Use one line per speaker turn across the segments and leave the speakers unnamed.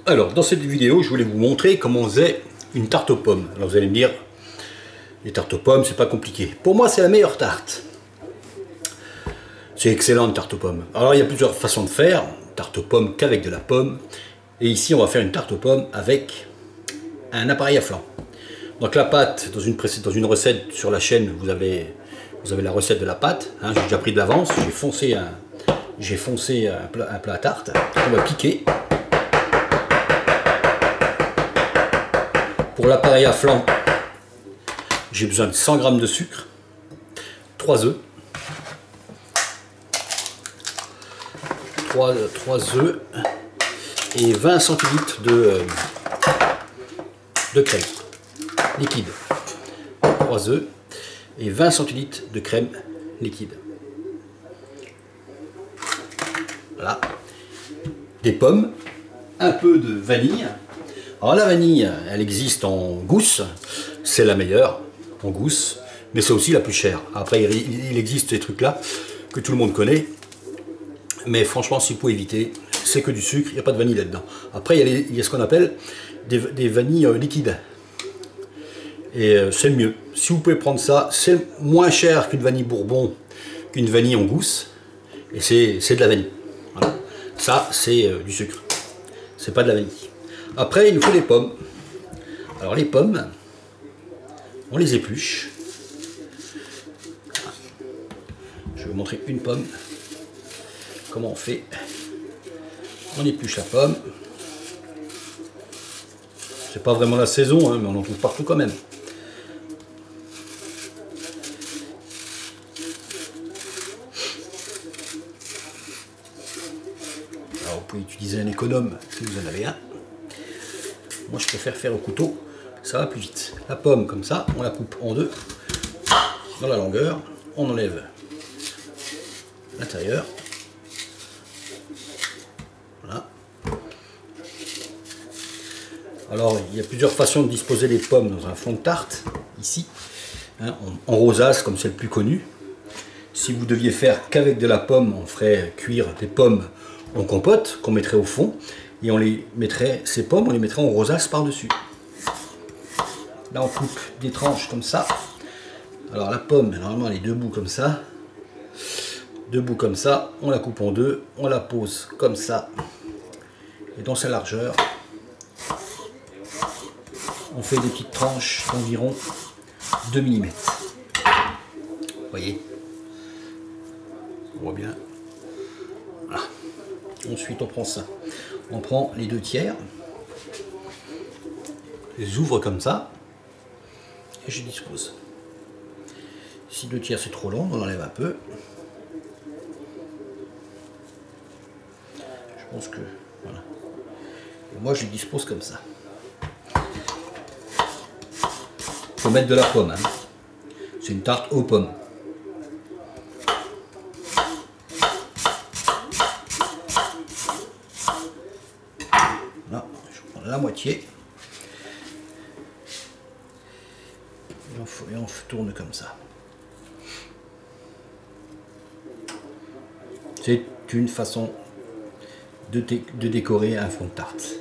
Alors, dans cette vidéo, je voulais vous montrer comment on faisait une tarte aux pommes. Alors, vous allez me dire, les tartes aux pommes, c'est pas compliqué. Pour moi, c'est la meilleure tarte. C'est excellent, une tarte aux pommes. Alors, il y a plusieurs façons de faire. Tarte aux pommes qu'avec de la pomme. Et ici, on va faire une tarte aux pommes avec un appareil à flan. Donc, la pâte, dans une recette sur la chaîne, vous avez la recette de la pâte. Hein, j'ai déjà pris de l'avance. J'ai foncé un plat à tarte. On va piquer. Pour l'appareil à flan, j'ai besoin de 100 g de sucre, 3 œufs, 3 œufs et 20 centilitres de crème liquide. 3 œufs et 20 centilitres de crème liquide. Voilà. Des pommes, un peu de vanille. Alors la vanille, elle existe en gousse, c'est la meilleure en gousse, mais c'est aussi la plus chère. Après, il existe ces trucs-là que tout le monde connaît, mais franchement, si vous pouvez éviter, c'est que du sucre, il n'y a pas de vanille là-dedans. Après, il y a ce qu'on appelle des vanilles liquides, et c'est le mieux. Si vous pouvez prendre ça, c'est moins cher qu'une vanille bourbon, qu'une vanille en gousse, et c'est de la vanille. Voilà. Ça, c'est du sucre, c'est pas de la vanille. Après, il nous faut les pommes. Alors les pommes, on les épluche. Je vais vous montrer une pomme. Comment on fait? On épluche la pomme. C'est pas vraiment la saison, hein, mais on en trouve partout quand même. Alors vous pouvez utiliser un économe si vous en avez un. Moi je préfère faire au couteau, ça va plus vite. La pomme comme ça, on la coupe en deux, dans la longueur, on enlève l'intérieur. Voilà. Alors il y a plusieurs façons de disposer les pommes dans un fond de tarte, ici, hein, en rosace comme c'est le plus connu. Si vous deviez faire qu'avec de la pomme, on ferait cuire des pommes en compote qu'on mettrait au fond. Et on les mettrait, ces pommes, on les mettrait en rosace par-dessus. Là, on coupe des tranches comme ça. Alors la pomme, normalement, elle est debout comme ça. Debout comme ça, on la coupe en deux, on la pose comme ça. Et dans sa largeur, on fait des petites tranches d'environ 2 mm. Vous voyez? On voit bien. Voilà. Ensuite, on prend ça. On prend les 2/3, je les ouvre comme ça, et je dispose. Si 2/3 c'est trop long, on enlève un peu. Je pense que, voilà. Et moi je les dispose comme ça. Il faut mettre de la pomme, hein. C'est une tarte aux pommes. Là, je prends la moitié. Et on tourne comme ça. C'est une façon de décorer un fond de tarte.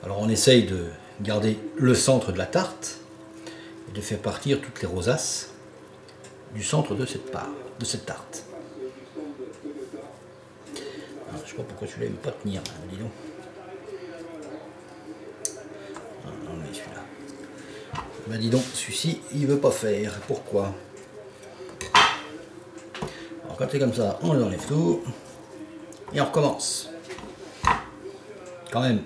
Alors on essaye de garder le centre de la tarte et de faire partir toutes les rosaces du centre de cette tarte. Alors, je sais pas pourquoi celui-là il ne veut pas tenir, hein, dis donc. Celui-là. Ben dis donc, celui-ci il veut pas faire. Pourquoi? Alors quand c'est comme ça, on enlève tout et on recommence. Quand même.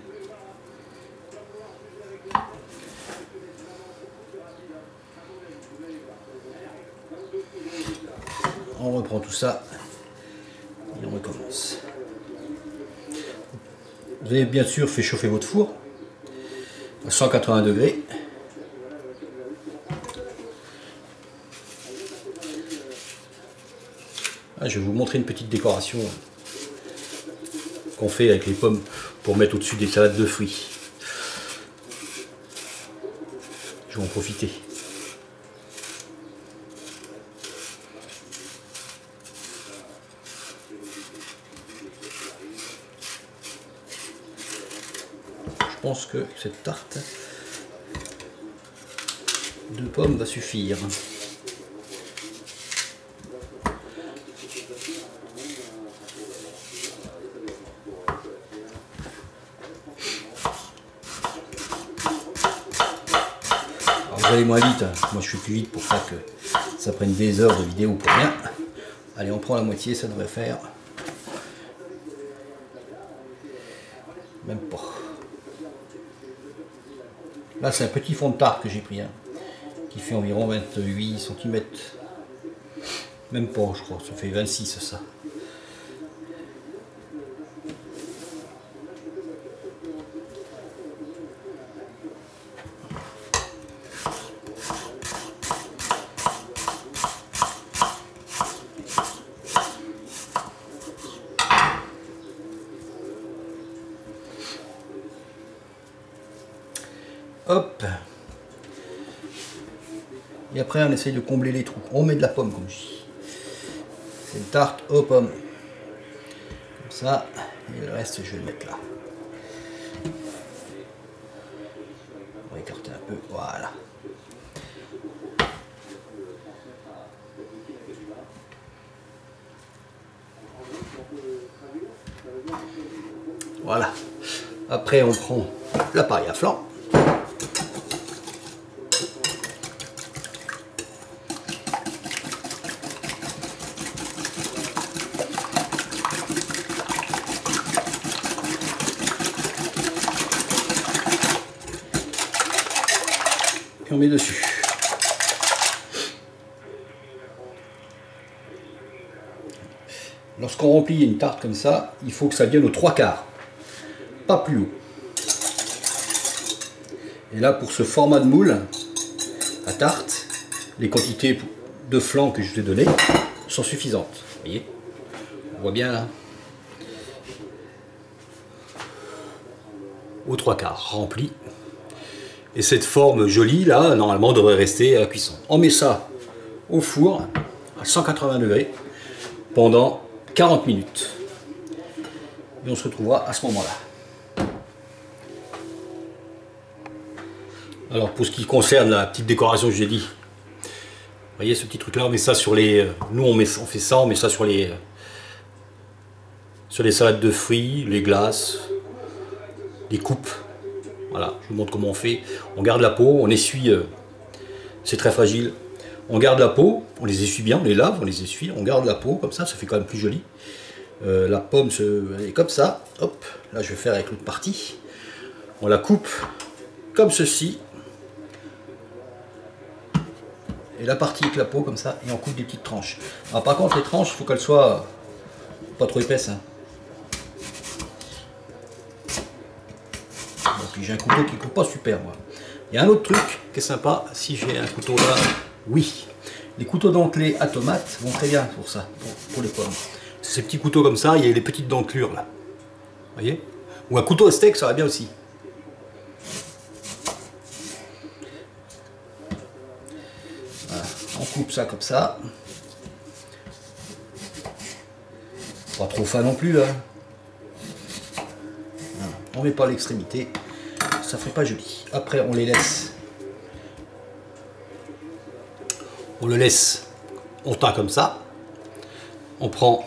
On reprend tout ça et on recommence. Vous avez bien sûr fait chauffer votre four à 180 degrés. Ah, je vais vous montrer une petite décoration qu'on fait avec les pommes pour mettre au-dessus des salades de fruits. Je vais en profiter. pense que cette tarte de pommes va suffire. Alors vous allez moins vite, hein. Moi je suis plus vite pour pas que ça prenne des heures de vidéo pour rien. Allez, on prend la moitié, ça devrait faire. Même pas. Là c'est un petit fond de tarte que j'ai pris, hein, qui fait environ 28 cm. Même pas, je crois, ça fait 26 ça. Hop. Et après on essaye de combler les trous. On met de la pomme comme je dis. C'est une tarte aux pommes. Comme ça. Et le reste je vais le mettre là. On va écarter un peu. Voilà. Voilà. Après on prend l'appareil à flanc. On met dessus. Lorsqu'on remplit une tarte comme ça, il faut que ça vienne aux 3/4, pas plus haut. Et là, pour ce format de moule à tarte, les quantités de flanc que je vous ai données sont suffisantes. Vous voyez, on voit bien là. Aux 3/4 rempli. Et cette forme jolie là, normalement devrait rester à cuisson. On met ça au four à 180 degrés pendant 40 minutes. Et on se retrouvera à ce moment-là. Alors pour ce qui concerne la petite décoration que j'ai dit, vous voyez ce petit truc là, on met ça sur les... Nous on fait ça, on met ça sur les salades de fruits, les glaces, les coupes. Voilà, je vous montre comment on fait. On garde la peau, on essuie, c'est très fragile. On garde la peau, on les essuie bien, on les lave, on les essuie, on garde la peau, comme ça fait quand même plus joli. La pomme elle est comme ça, hop, là je vais faire avec l'autre partie. On la coupe comme ceci. Et la partie avec la peau comme ça, et on coupe des petites tranches. Alors par contre les tranches, il faut qu'elles soient pas trop épaisses, hein. Puis j'ai un couteau qui coupe pas super moi. Il y a un autre truc qui est sympa, si j'ai un couteau là, oui. Les couteaux dentelés à tomates vont très bien pour ça, pour les pommes. Ces petits couteaux comme ça, il y a les petites dentelures là. Vous voyez? Ou un couteau à steak, ça va bien aussi. Voilà. On coupe ça comme ça. Pas trop fin non plus là. Voilà. On met pas l'extrémité. Ça fait pas joli. Après on les laisse. On le laisse, on teint comme ça. On prend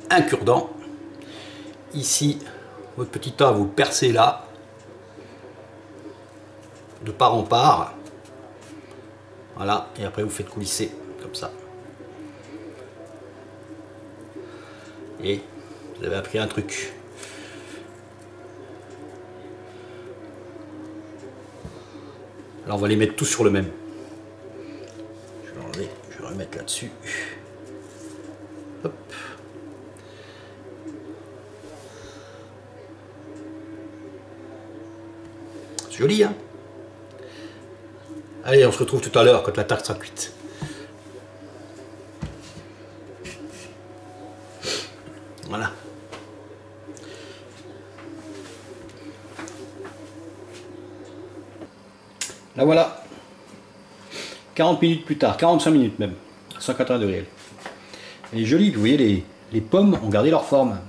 un cure-dent. Ici, votre petit tas, vous le percez là, de part en part. Voilà, et après vous faites coulisser comme ça. Et vous avez appris un truc. Là, on va les mettre tous sur le même. Je vais l'enlever, je vais remettre là-dessus. Hop. C'est joli, hein? Allez, on se retrouve tout à l'heure quand la tarte sera cuite. Voilà. Là voilà, 40 minutes plus tard, 45 minutes même, 180 degrés. Elle est jolie, vous voyez les pommes ont gardé leur forme.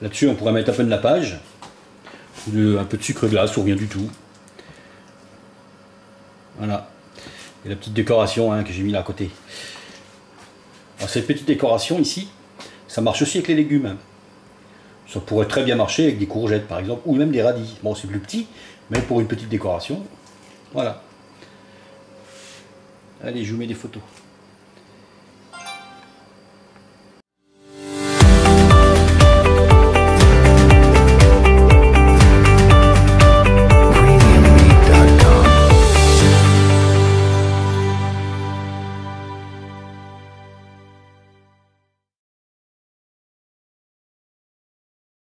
Là-dessus, on pourrait mettre un peu de nappage, ou un peu de sucre glace, ou rien du tout. Voilà. Et la petite décoration hein, que j'ai mis là à côté. Alors, cette petite décoration ici, ça marche aussi avec les légumes. Ça pourrait très bien marcher avec des courgettes par exemple, ou même des radis. Bon, c'est plus petit, mais pour une petite décoration, voilà. Allez, je vous mets des photos.